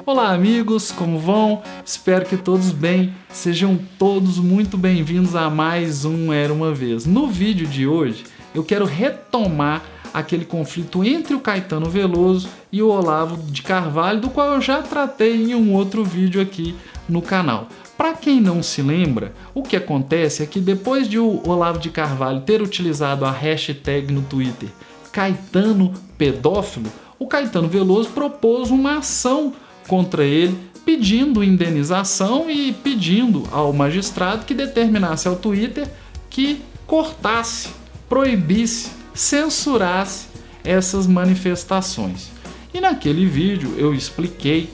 Olá amigos, como vão? Espero que todos bem, sejam todos muito bem-vindos a mais um Era Uma Vez. No vídeo de hoje eu quero retomar aquele conflito entre o Caetano Veloso e o Olavo de Carvalho, do qual eu já tratei em um outro vídeo aqui no canal. Para quem não se lembra, o que acontece é que depois de o Olavo de Carvalho ter utilizado a hashtag no Twitter Caetano Pedófilo, o Caetano Veloso propôs uma ação contra ele, pedindo indenização e pedindo ao magistrado que determinasse ao Twitter que cortasse, proibisse, censurasse essas manifestações. E naquele vídeo eu expliquei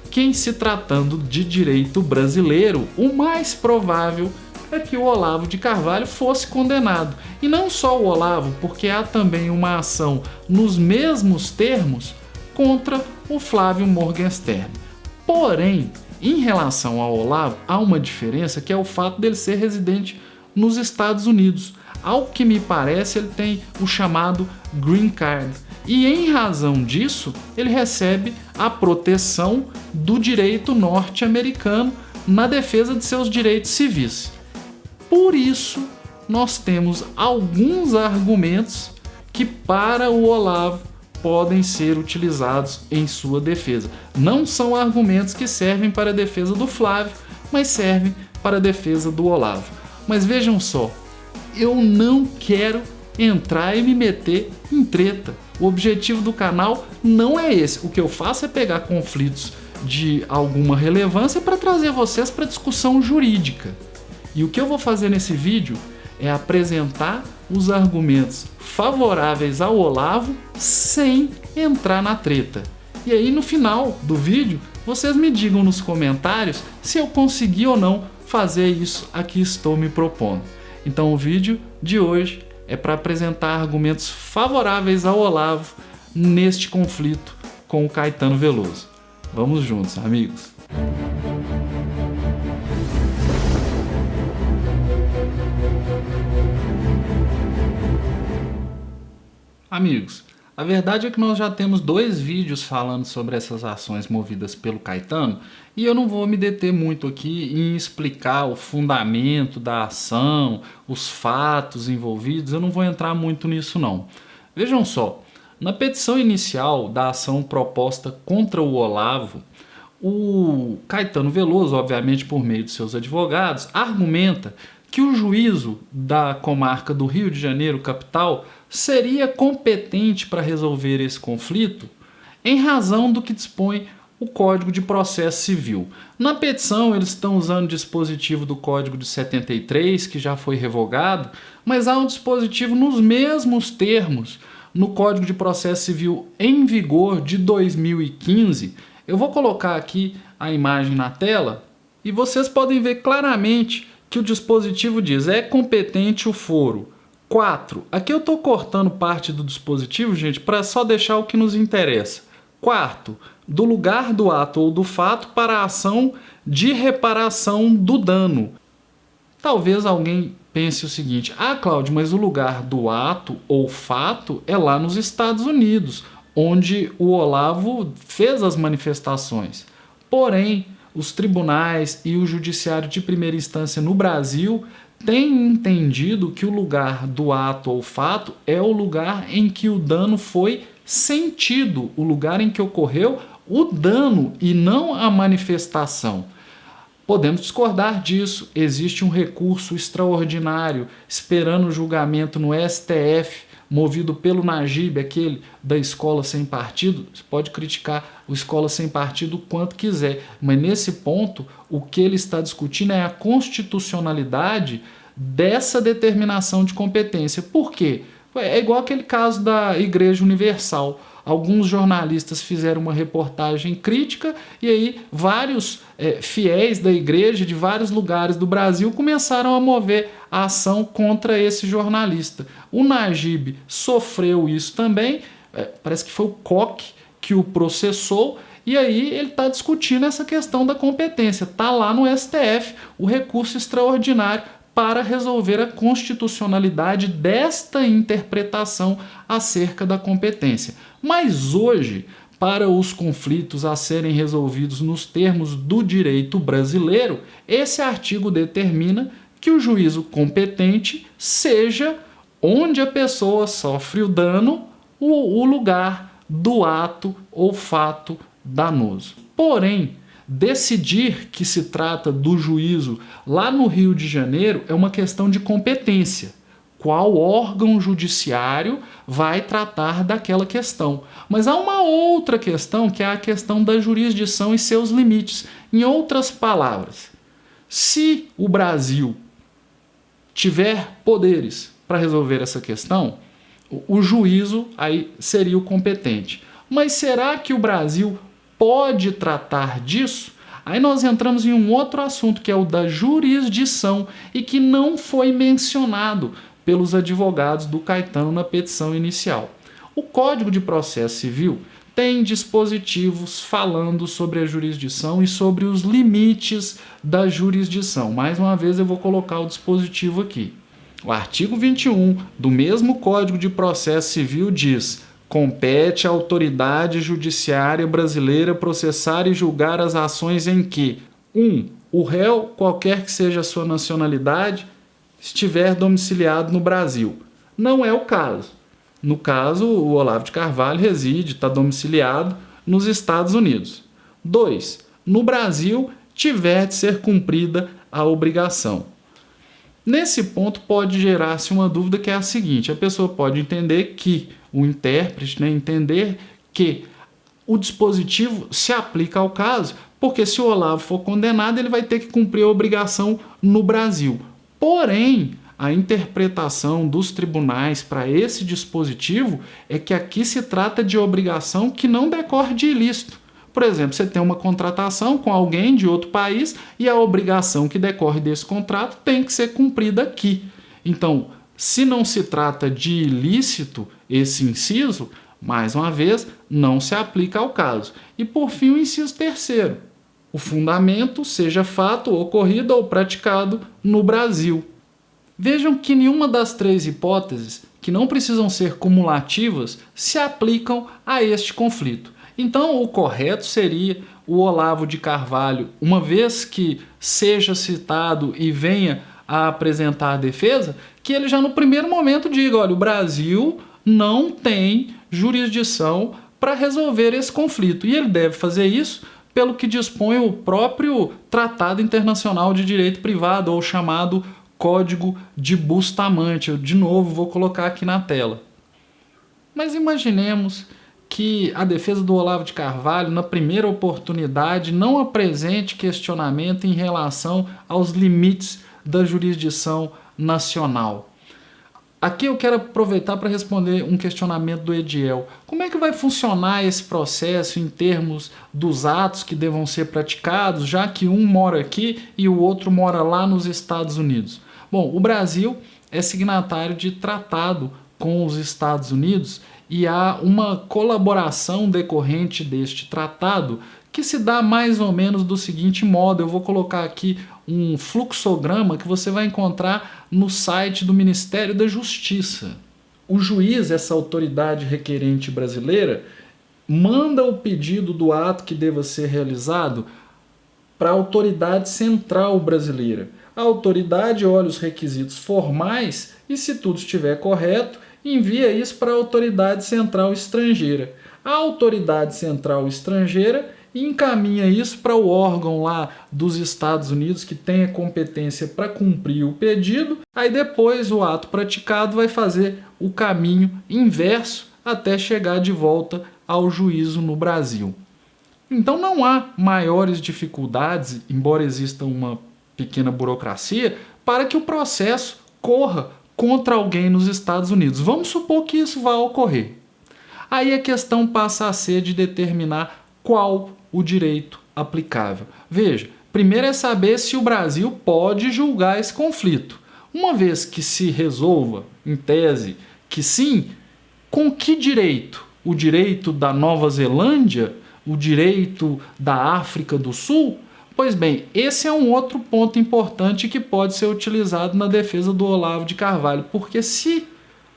que, em se tratando de direito brasileiro, o mais provável é que o Olavo de Carvalho fosse condenado. E não só o Olavo, porque há também uma ação nos mesmos termos contra o Flávio Morgenstern. Porém, em relação ao Olavo, há uma diferença, que é o fato dele ser residente nos Estados Unidos. Ao que me parece, ele tem o chamado Green Card. E em razão disso, ele recebe a proteção do direito norte-americano na defesa de seus direitos civis. Por isso, nós temos alguns argumentos que, para o Olavo, podem ser utilizados em sua defesa. Não são argumentos que servem para a defesa do Flávio, mas servem para a defesa do Olavo. Mas vejam só, eu não quero entrar e me meter em treta. O objetivo do canal não é esse. O que eu faço é pegar conflitos de alguma relevância para trazer vocês para discussão jurídica. E o que eu vou fazer nesse vídeo é apresentar os argumentos favoráveis ao Olavo sem entrar na treta. E aí no final do vídeo vocês me digam nos comentários se eu consegui ou não fazer isso a que estou me propondo. Então o vídeo de hoje é para apresentar argumentos favoráveis ao Olavo neste conflito com o Caetano Veloso. Vamos juntos, amigos! Amigos, a verdade é que nós já temos 2 vídeos falando sobre essas ações movidas pelo Caetano e eu não vou me deter muito aqui em explicar o fundamento da ação, os fatos envolvidos, eu não vou entrar muito nisso não. Vejam só, na petição inicial da ação proposta contra o Olavo, o Caetano Veloso, obviamente por meio de seus advogados, argumenta que o juízo da comarca do Rio de Janeiro, capital, seria competente para resolver esse conflito em razão do que dispõe o Código de Processo Civil. Na petição eles estão usando o dispositivo do Código de 73, que já foi revogado, mas há um dispositivo nos mesmos termos no Código de Processo Civil em vigor de 2015. Eu vou colocar aqui a imagem na tela e vocês podem ver claramente que o dispositivo diz: é competente o foro. 4. Aqui eu estou cortando parte do dispositivo, gente, para só deixar o que nos interessa. 4. Do lugar do ato ou do fato para a ação de reparação do dano. Talvez alguém pense o seguinte: ah, Cláudio, mas o lugar do ato ou fato é lá nos Estados Unidos, onde o Olavo fez as manifestações. Porém, os tribunais e o judiciário de primeira instância no Brasil têm entendido que o lugar do ato ou fato é o lugar em que o dano foi sentido, o lugar em que ocorreu o dano e não a manifestação. Podemos discordar disso, existe um recurso extraordinário esperando o julgamento no STF, movido pelo Najib, aquele da Escola Sem Partido. Você pode criticar o Escola Sem Partido o quanto quiser, mas nesse ponto o que ele está discutindo é a constitucionalidade dessa determinação de competência. Por quê? É igual aquele caso da Igreja Universal. Alguns jornalistas fizeram uma reportagem crítica e aí vários fiéis da igreja de vários lugares do Brasil começaram a mover a ação contra esse jornalista. O Najib sofreu isso também, parece que foi o Koch que o processou, e aí ele está discutindo essa questão da competência. Está lá no STF o recurso extraordinário para resolver a constitucionalidade desta interpretação acerca da competência. Mas hoje, para os conflitos a serem resolvidos nos termos do direito brasileiro, esse artigo determina que o juízo competente seja onde a pessoa sofre o dano, o lugar do ato ou fato danoso. Porém, decidir que se trata do juízo lá no Rio de Janeiro é uma questão de competência. Qual órgão judiciário vai tratar daquela questão? Mas há uma outra questão, que é a questão da jurisdição e seus limites. Em outras palavras, se o Brasil tiver poderes para resolver essa questão, o juízo aí seria o competente. Mas será que o Brasil pode tratar disso? Aí nós entramos em um outro assunto, que é o da jurisdição, e que não foi mencionado pelos advogados do Caetano na petição inicial. O Código de Processo Civil tem dispositivos falando sobre a jurisdição e sobre os limites da jurisdição. Mais uma vez eu vou colocar o dispositivo aqui. O artigo 21 do mesmo Código de Processo Civil diz: compete à autoridade judiciária brasileira processar e julgar as ações em que 1. O réu, qualquer que seja a sua nacionalidade, estiver domiciliado no Brasil. Não é o caso. No caso, o Olavo de Carvalho reside, está domiciliado nos Estados Unidos. 2. No Brasil, tiver de ser cumprida a obrigação. Nesse ponto pode gerar-se uma dúvida, que é a seguinte: a pessoa pode entender que, o intérprete, entender que o dispositivo se aplica ao caso, porque se o Olavo for condenado, ele vai ter que cumprir a obrigação no Brasil. Porém, a interpretação dos tribunais para esse dispositivo é que aqui se trata de obrigação que não decorre de ilícito. Por exemplo, você tem uma contratação com alguém de outro país e a obrigação que decorre desse contrato tem que ser cumprida aqui. Então, se não se trata de ilícito esse inciso, mais uma vez, não se aplica ao caso. E por fim, o inciso 3º. O fundamento seja fato ocorrido ou praticado no Brasil. Vejam que nenhuma das 3 hipóteses, que não precisam ser cumulativas, se aplicam a este conflito. Então, o correto seria o Olavo de Carvalho, uma vez que seja citado e venha a apresentar a defesa, que ele já no primeiro momento diga: olha, o Brasil não tem jurisdição para resolver esse conflito. E ele deve fazer isso pelo que dispõe o próprio Tratado Internacional de Direito Privado, ou chamado Código de Bustamante. Eu, de novo, vou colocar aqui na tela. Mas imaginemos que a defesa do Olavo de Carvalho, na primeira oportunidade, não apresente questionamento em relação aos limites da jurisdição nacional. Aqui eu quero aproveitar para responder um questionamento do Ediel. Como é que vai funcionar esse processo em termos dos atos que devam ser praticados, já que um mora aqui e o outro mora lá nos Estados Unidos? Bom, o Brasil é signatário de tratado com os Estados Unidos e há uma colaboração decorrente deste tratado que se dá mais ou menos do seguinte modo. Eu vou colocar aqui um fluxograma que você vai encontrar no site do Ministério da Justiça. O juiz, essa autoridade requerente brasileira, manda o pedido do ato que deva ser realizado para a autoridade central brasileira. A autoridade olha os requisitos formais e, se tudo estiver correto, envia isso para a autoridade central estrangeira. A autoridade central estrangeira encaminha isso para o órgão lá dos Estados Unidos que tem a competência para cumprir o pedido. Aí depois o ato praticado vai fazer o caminho inverso até chegar de volta ao juízo no Brasil. Então não há maiores dificuldades, embora exista uma pequena burocracia, para que o processo corra contra alguém nos Estados Unidos. Vamos supor que isso vá ocorrer. Aí a questão passa a ser de determinar qual o direito aplicável. Veja, primeiro é saber se o Brasil pode julgar esse conflito. Uma vez que se resolva, em tese, que sim, com que direito? O direito da Nova Zelândia? O direito da África do Sul? Pois bem, esse é um outro ponto importante que pode ser utilizado na defesa do Olavo de Carvalho, porque se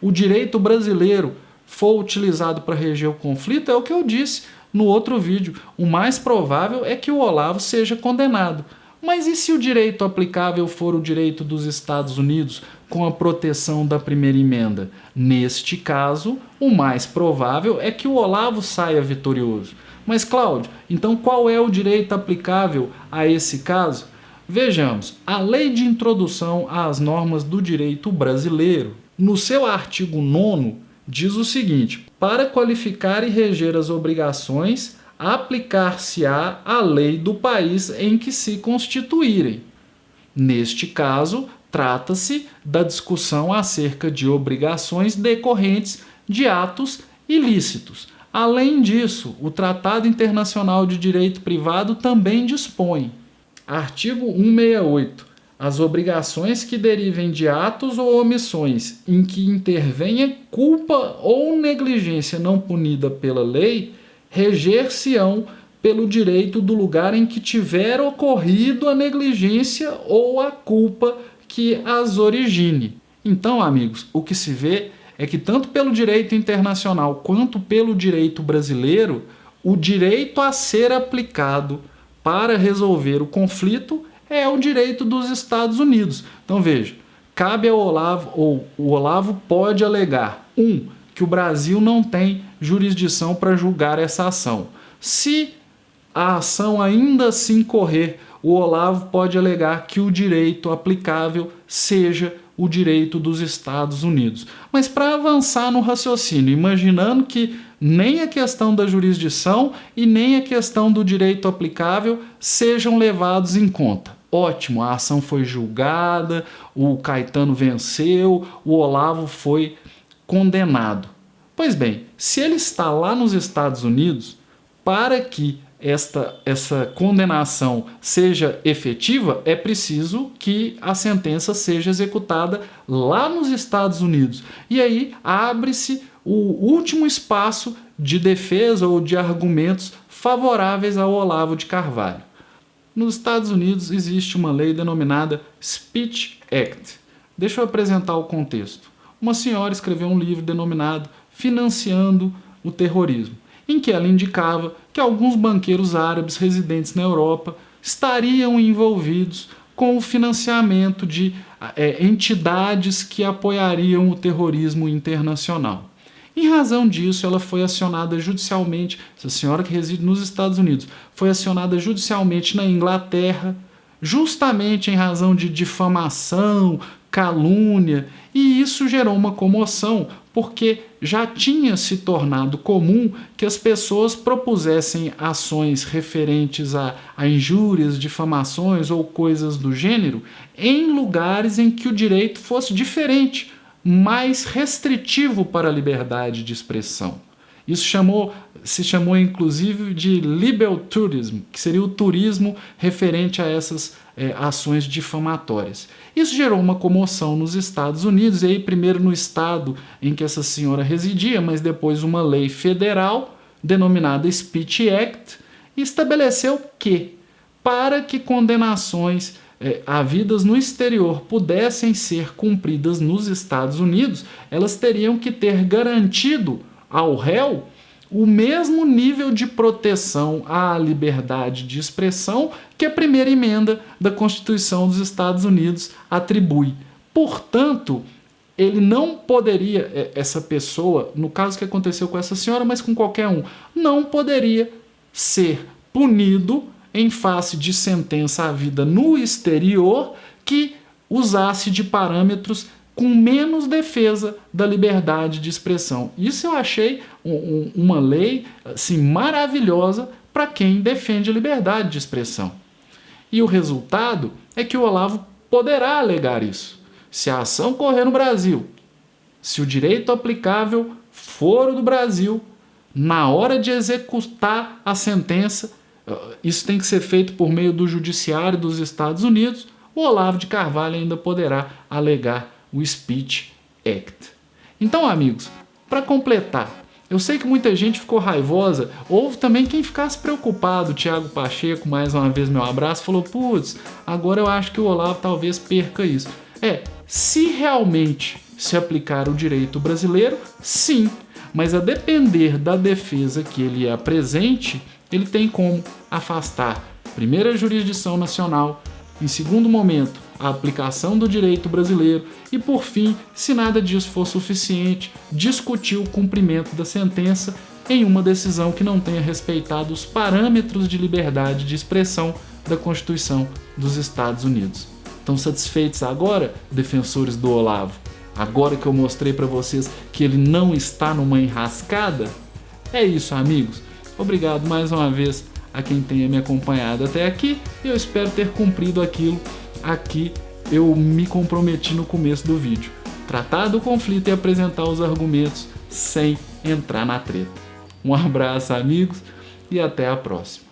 o direito brasileiro for utilizado para reger o conflito, é o que eu disse no outro vídeo, o mais provável é que o Olavo seja condenado. Mas e se o direito aplicável for o direito dos Estados Unidos com a proteção da primeira emenda? Neste caso, o mais provável é que o Olavo saia vitorioso. Mas, Cláudio, então qual é o direito aplicável a esse caso? Vejamos, a Lei de Introdução às Normas do Direito Brasileiro, no seu artigo 9º, diz o seguinte: para qualificar e reger as obrigações, aplicar-se-á a lei do país em que se constituírem. Neste caso, trata-se da discussão acerca de obrigações decorrentes de atos ilícitos. Além disso, o Tratado Internacional de Direito Privado também dispõe. Artigo 168. As obrigações que derivem de atos ou omissões em que intervenha culpa ou negligência não punida pela lei, reger-se-ão pelo direito do lugar em que tiver ocorrido a negligência ou a culpa que as origine. Então, amigos, o que se vê é que tanto pelo direito internacional quanto pelo direito brasileiro, o direito a ser aplicado para resolver o conflito é o direito dos Estados Unidos. Então veja, cabe ao Olavo, ou o Olavo pode alegar, que o Brasil não tem jurisdição para julgar essa ação. Se a ação ainda assim correr, o Olavo pode alegar que o direito aplicável seja o direito dos Estados Unidos. Mas para avançar no raciocínio, imaginando que nem a questão da jurisdição e nem a questão do direito aplicável sejam levados em conta. Ótimo, a ação foi julgada, o Caetano venceu, o Olavo foi condenado. Pois bem, se ele está lá nos Estados Unidos, para que essa condenação seja efetiva, é preciso que a sentença seja executada lá nos Estados Unidos. E aí abre-se o último espaço de defesa ou de argumentos favoráveis ao Olavo de Carvalho. Nos Estados Unidos existe uma lei denominada Speech Act. Deixa eu apresentar o contexto. Uma senhora escreveu um livro denominado Financiando o Terrorismo, em que ela indicava que alguns banqueiros árabes residentes na Europa estariam envolvidos com o financiamento de entidades que apoiariam o terrorismo internacional. Em razão disso, ela foi acionada judicialmente, essa senhora que reside nos Estados Unidos, foi acionada judicialmente na Inglaterra, justamente em razão de difamação, calúnia, e isso gerou uma comoção, porque já tinha se tornado comum que as pessoas propusessem ações referentes a injúrias, difamações ou coisas do gênero em lugares em que o direito fosse diferente, mais restritivo para a liberdade de expressão. Isso se chamou inclusive de liberal tourism, que seria o turismo referente a essas ações difamatórias. Isso gerou uma comoção nos Estados Unidos, e aí primeiro no estado em que essa senhora residia, mas depois uma lei federal, denominada Speech Act, estabeleceu que, para que condenações havidas no exterior pudessem ser cumpridas nos Estados Unidos, elas teriam que ter garantido ao réu o mesmo nível de proteção à liberdade de expressão que a primeira emenda da Constituição dos Estados Unidos atribui. Portanto, ele não poderia, essa pessoa, no caso que aconteceu com essa senhora, mas com qualquer um, não poderia ser punido em face de sentença havida no exterior que usasse de parâmetros com menos defesa da liberdade de expressão. Isso eu achei uma lei assim, maravilhosa para quem defende a liberdade de expressão. E o resultado é que o Olavo poderá alegar isso. Se a ação correr no Brasil, se o direito aplicável for o do Brasil, na hora de executar a sentença, isso tem que ser feito por meio do Judiciário dos Estados Unidos, o Olavo de Carvalho ainda poderá alegar o Speech Act. Então, amigos, para completar, eu sei que muita gente ficou raivosa, houve também quem ficasse preocupado, Thiago Pacheco, mais uma vez meu abraço, falou, putz, agora eu acho que o Olavo talvez perca isso. Se realmente se aplicar o direito brasileiro, sim, mas a depender da defesa que ele apresente, ele tem como afastar, primeiro, a jurisdição nacional, em segundo momento, a aplicação do direito brasileiro e, por fim, se nada disso for suficiente, discutir o cumprimento da sentença em uma decisão que não tenha respeitado os parâmetros de liberdade de expressão da Constituição dos Estados Unidos. Estão satisfeitos agora, defensores do Olavo? Agora que eu mostrei para vocês que ele não está numa enrascada? É isso, amigos. Obrigado mais uma vez a quem tenha me acompanhado até aqui. Eu espero ter cumprido aquilo a que eu me comprometi no começo do vídeo. Tratar do conflito e apresentar os argumentos sem entrar na treta. Um abraço, amigos, e até a próxima.